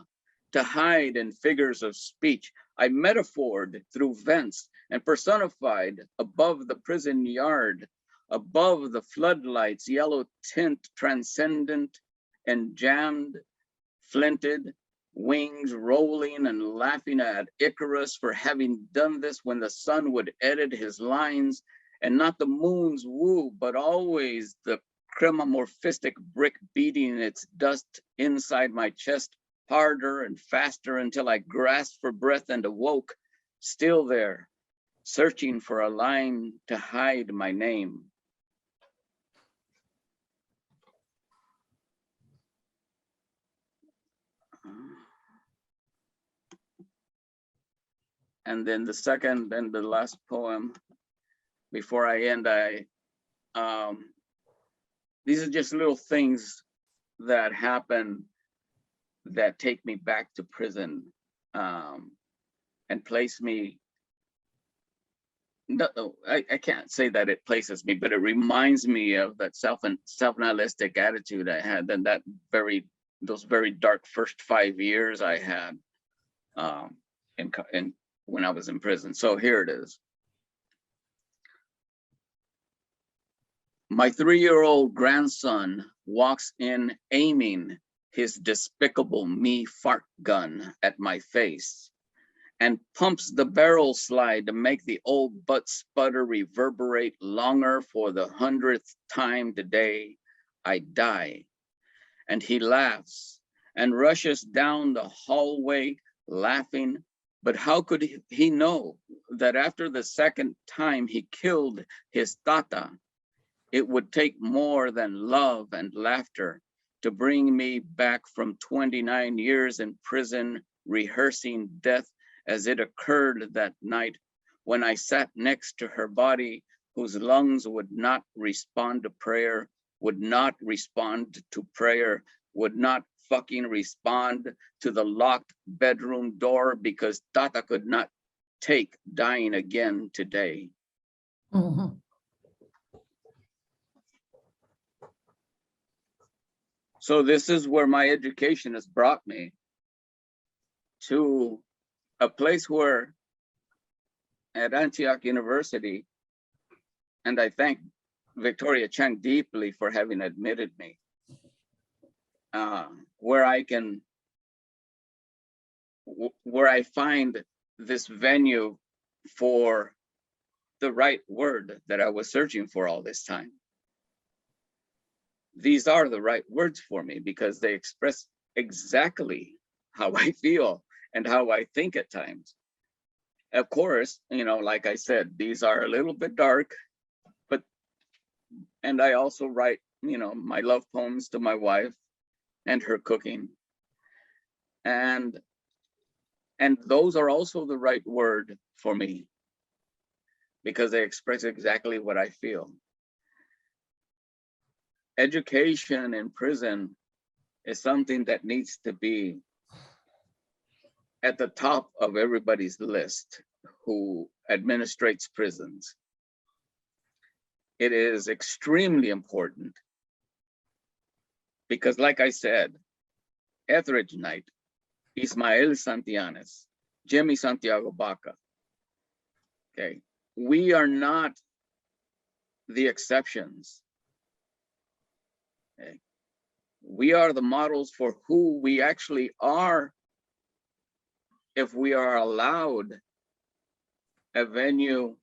to hide in figures of speech. I metaphored through vents and personified above the prison yard, above the floodlights, yellow tint transcendent and jammed, flinted, wings rolling and laughing at Icarus for having done this when the sun would edit his lines, and not the moon's woo, but always the chromomorphistic brick beating its dust inside my chest harder and faster until I grasped for breath and awoke, still there, searching for a line to hide my name. And then the second and the last poem, before I end, these are just little things that happen that take me back to prison and place me, no, I can't say that it places me, but it reminds me of that self-nihilistic attitude I had, and those very dark first 5 years I had when I was in prison. So here it is. My 3-year-old grandson walks in aiming his despicable me fart gun at my face and pumps the barrel slide to make the old butt sputter reverberate longer. For the 100th time today, I die. And he laughs and rushes down the hallway laughing. But how could he know that after the second time he killed his tata, it would take more than love and laughter to bring me back from 29 years in prison rehearsing death as it occurred that night when I sat next to her body, whose lungs would not respond to prayer, would not respond to prayer, would not fucking respond to the locked bedroom door because Tata could not take dying again today. Mhm. So this is where my education has brought me, to a place where at Antioch University, and I thank Victoria Chang deeply for having admitted me, where I find this venue for the right word that I was searching for all this time. These are the right words for me because they express exactly how I feel and how I think at times. Of course, you know, like I said, these are a little bit dark, and I also write, you know, my love poems to my wife and her cooking. And those are also the right word for me because they express exactly what I feel. Education in prison is something that needs to be at the top of everybody's list who administrates prisons. It is extremely important because, like I said, Etheridge Knight, Ismael Santillanes, Jimmy Santiago Baca, okay, we are not the exceptions. Okay. We are the models for who we actually are if we are allowed a venue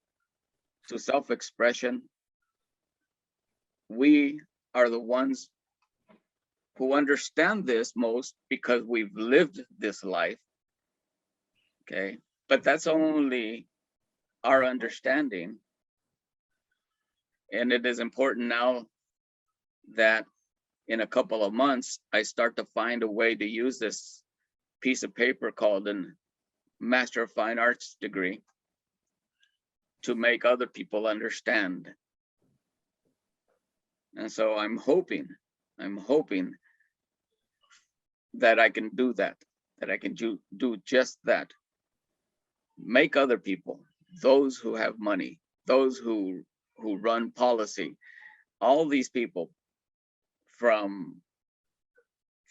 to self-expression. We are the ones who understand this most because we've lived this life, okay? But that's only our understanding. And it is important now that in a couple of months, I start to find a way to use this piece of paper called a Master of Fine Arts degree to make other people understand. And so I'm hoping that I can do that I can do just that. Make other people, those who have money, those who run policy, all these people from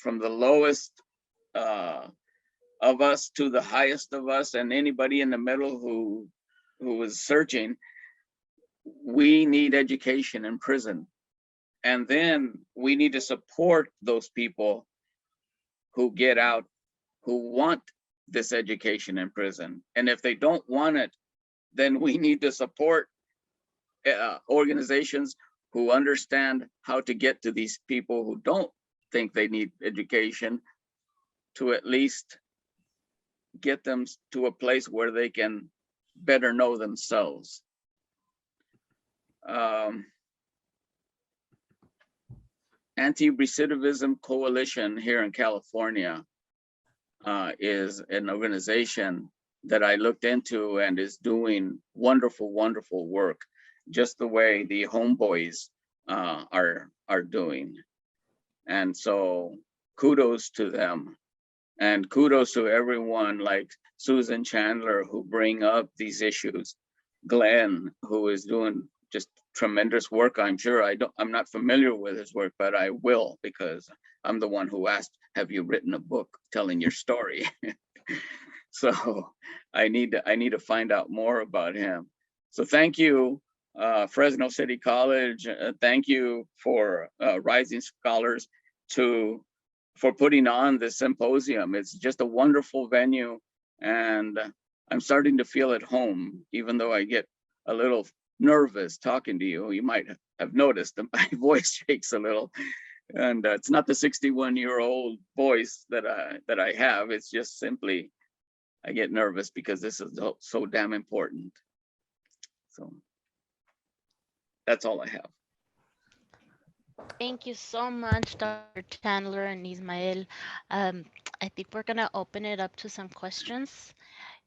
the lowest of us to the highest of us, and anybody in the middle who is searching, we need education in prison. And then we need to support those people who get out, who want this education in prison. And if they don't want it, then we need to support organizations who understand how to get to these people who don't think they need education, to at least get them to a place where they can better know themselves. Anti-Recidivism Coalition here in California is an organization that I looked into and is doing wonderful, wonderful work, just the way the Homeboys are doing. And so kudos to them, and kudos to everyone like Susan Chandler who bring up these issues, Glenn who is doing just tremendous work. I'm sure I'm not familiar with his work, but I will, because I'm the one who asked, have you written a book telling your story? So I need to find out more about him. So thank you, Fresno City College. Thank you for Rising Scholars for putting on this symposium. It's just a wonderful venue, and I'm starting to feel at home, even though I get a little nervous talking to you. You might have noticed that my voice shakes a little, and it's not the 61-year-old voice that I have. It's just simply I get nervous because this is so damn important. So that's all I have. Thank you so much, Dr. Chandler and Ismael. I think we're gonna open it up to some questions.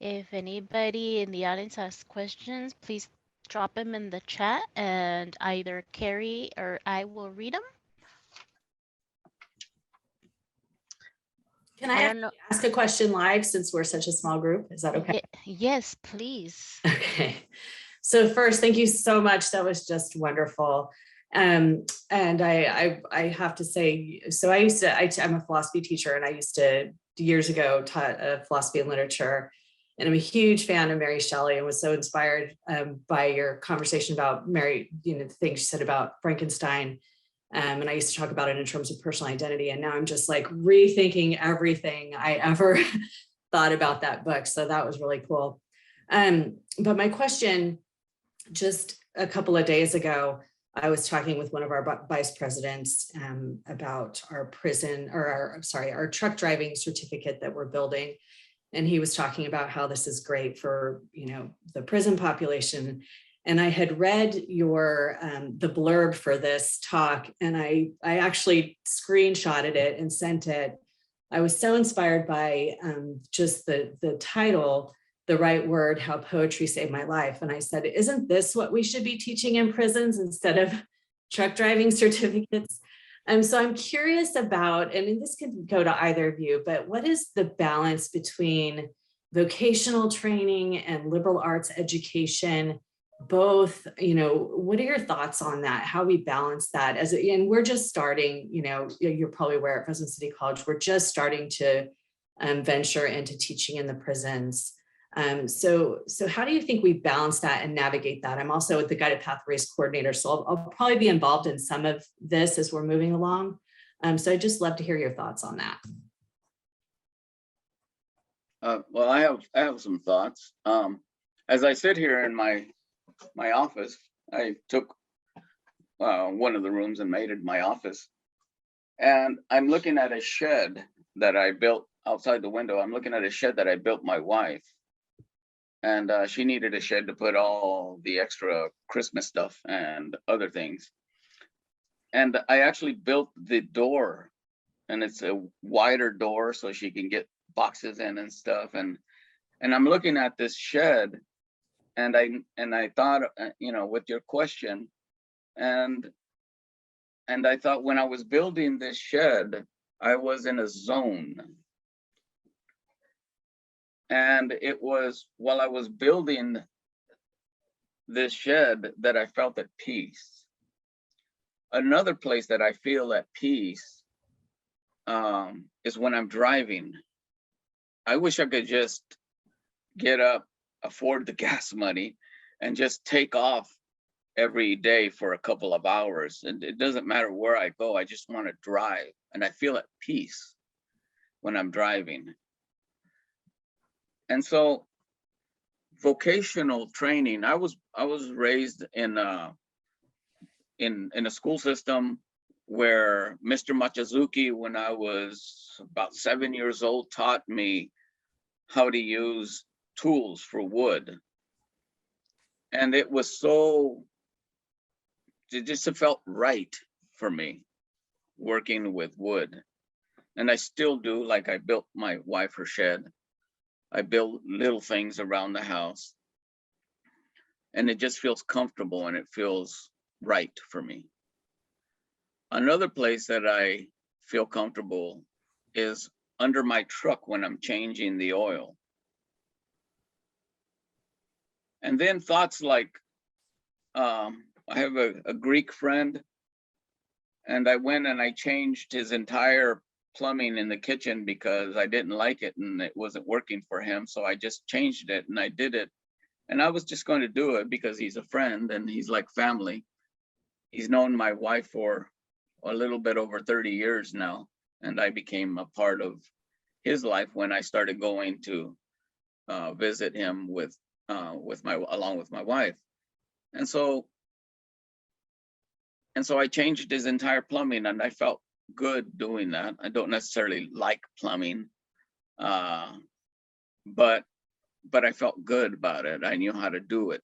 If anybody in the audience has questions, please drop them in the chat and either Carrie or I will read them. Can I I don't know. ask a question live since we're such a small group? Is that okay? Yes, please. Okay. So first, thank you so much. That was just wonderful. And I have to say, so I'm a philosophy teacher, and I used to years ago taught philosophy and literature. And I'm a huge fan of Mary Shelley and was so inspired by your conversation about Mary, the things she said about Frankenstein. And I used to talk about it in terms of personal identity. And now I'm just like rethinking everything I ever thought about that book. So that was really cool. But my question, just a couple of days ago, I was talking with one of our vice presidents about our our truck driving certificate that we're building. And he was talking about how this is great for, the prison population. And I had read your the blurb for this talk, and I actually screenshotted it and sent it. I was so inspired by just the title, The Right Word, How Poetry Saved My Life. And I said, isn't this what we should be teaching in prisons instead of truck driving certificates? So I'm curious about, and this could go to either of you, but what is the balance between vocational training and liberal arts education? Both, what are your thoughts on that? How we balance that and we're just starting, you're probably aware at Fresno City College, we're just starting to venture into teaching in the prisons. So how do you think we balance that and navigate that? I'm also the Guided Pathways coordinator, so I'll probably be involved in some of this as we're moving along. So I'd just love to hear your thoughts on that. Well, I have some thoughts. As I sit here in my office, I took one of the rooms and made it my office. And I'm looking at a shed that I built outside the window. I'm looking at a shed that I built my wife. And she needed a shed to put all the extra Christmas stuff and other things. And I actually built the door, and it's a wider door so she can get boxes in and stuff. And I'm looking at this shed, and I thought, with your question, and I thought when I was building this shed, I was in a zone. And it was while I was building this shed that I felt at peace. Another place that I feel at peace is when I'm driving. I wish I could just get up, afford the gas money, and just take off every day for a couple of hours. And it doesn't matter where I go, I just want to drive. And I feel at peace when I'm driving. And so vocational training, I was raised in a school system where Mr. Machazuki, when I was about 7 years old, taught me how to use tools for wood. And it just felt right for me working with wood. And I still do, like I built my wife her shed. I build little things around the house, and it just feels comfortable and it feels right for me. Another place that I feel comfortable is under my truck when I'm changing the oil. And then thoughts like, I have a Greek friend, and I went and I changed his entire plumbing in the kitchen because I didn't like it and it wasn't working for him. So I just changed it and I did it. And I was just going to do it because he's a friend and he's like family. He's known my wife for a little bit over 30 years now. And I became a part of his life when I started going to visit him along with my wife. And so I changed his entire plumbing, and I felt good doing that. I don't necessarily like plumbing, but I felt good about it. I knew how to do it.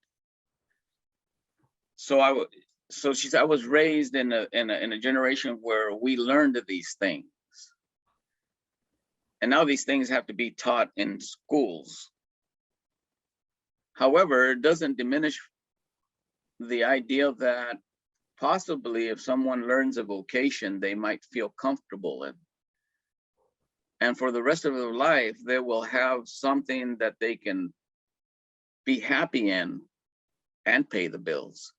So so she said, I was raised in a generation where we learned these things. And now these things have to be taught in schools. However, it doesn't diminish the idea that possibly if someone learns a vocation, they might feel comfortable in. And for the rest of their life, they will have something that they can be happy in and pay the bills.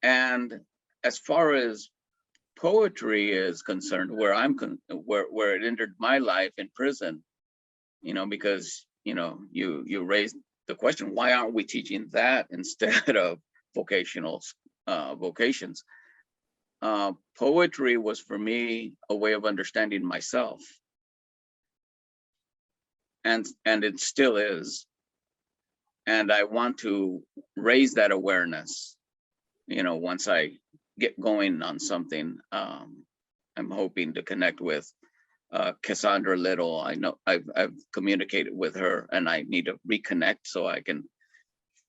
And as far as poetry is concerned, where where it entered my life in prison, you know, because you raised the question, why aren't we teaching that instead of vocational vocations? Poetry was for me a way of understanding myself, and it still is. And I want to raise that awareness. Once I get going on something, I'm hoping to connect with Cassandra Little. I know I've communicated with her, and I need to reconnect so I can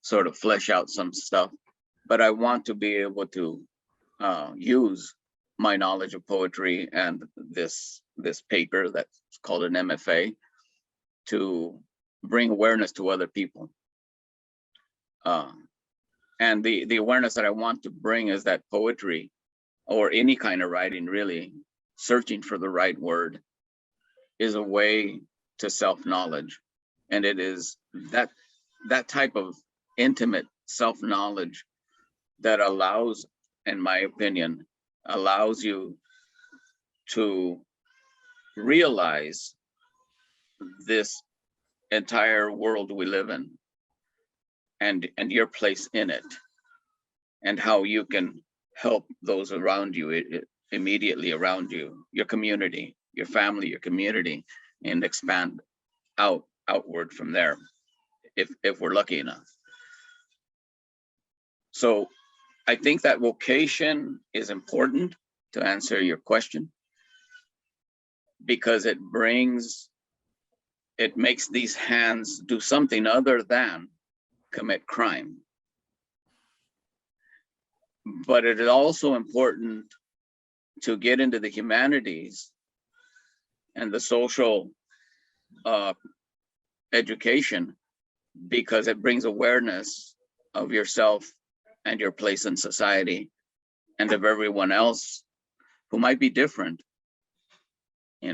sort of flesh out some stuff. But I want to be able to use my knowledge of poetry and this paper that's called an MFA to bring awareness to other people. And the awareness that I want to bring is that poetry, or any kind of writing really, searching for the right word, is a way to self-knowledge. And it is that type of intimate self-knowledge that allows, in my opinion, allows you to realize this entire world we live in, and your place in it, and how you can help those around you, immediately around you, your community, your family, your community, and expand outward from there, if we're lucky enough. So I think that vocation is important, to answer your question, because it makes these hands do something other than commit crime. But it is also important to get into the humanities and the social education, because it brings awareness of yourself and your place in society, and of everyone else who might be different. You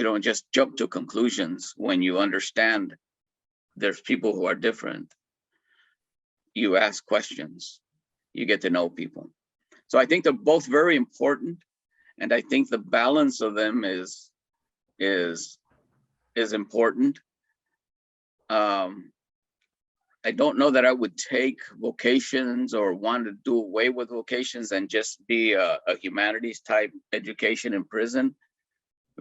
don't just jump to conclusions when you understand there's people who are different. You ask questions, you get to know people. So I think they're both very important, and I think the balance of them is important. I don't know that I would take vocations or want to do away with vocations and just be a humanities type education in prison,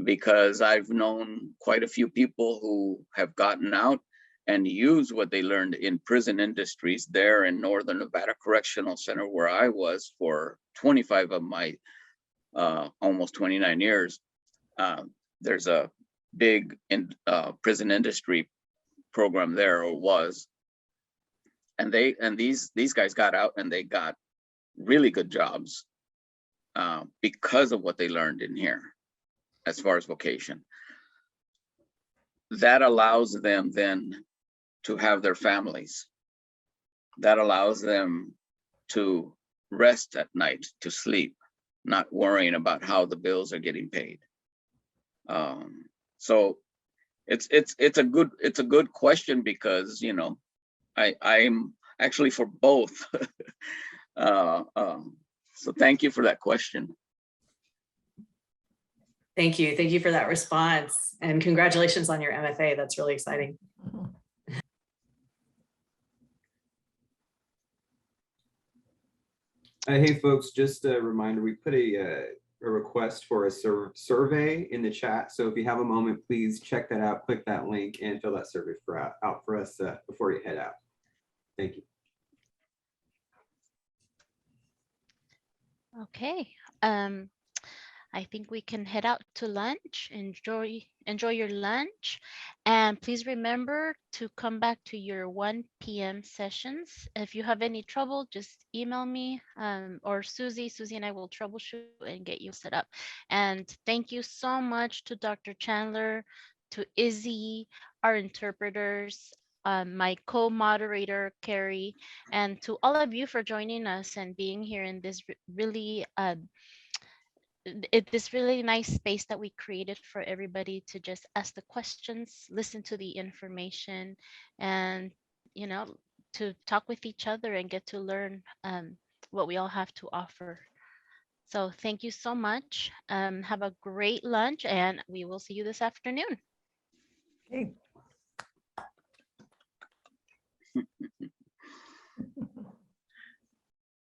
because I've known quite a few people who have gotten out and used what they learned in prison industries there in Northern Nevada Correctional Center, where I was for 25 of my almost 29 years. There's a big prison industry program there, or was, and these guys got out and they got really good jobs because of what they learned in here as far as vocation. That allows them then to have their families. That allows them to rest at night, to sleep, not worrying about how the bills are getting paid. So it's a good question, because I'm actually for both. So thank you for that question. Thank you for that response, and congratulations on your MFA. That's really exciting. Hey folks, just a reminder, we put a request for a survey in the chat. So if you have a moment, please check that out, click that link, and fill that survey out for us before you head out. Thank you. Okay. I think we can head out to lunch. Enjoy your lunch. And please remember to come back to your 1 p.m. sessions. If you have any trouble, just email me or Susie. Susie and I will troubleshoot and get you set up. And thank you so much to Dr. Chandler, to Izzy, our interpreters, my co-moderator, Carrie, and to all of you for joining us and being here in this really this really nice space that we created for everybody to just ask the questions, listen to the information, and to talk with each other and get to learn what we all have to offer. So thank you so much. Have a great lunch, and we will see you this afternoon. Okay.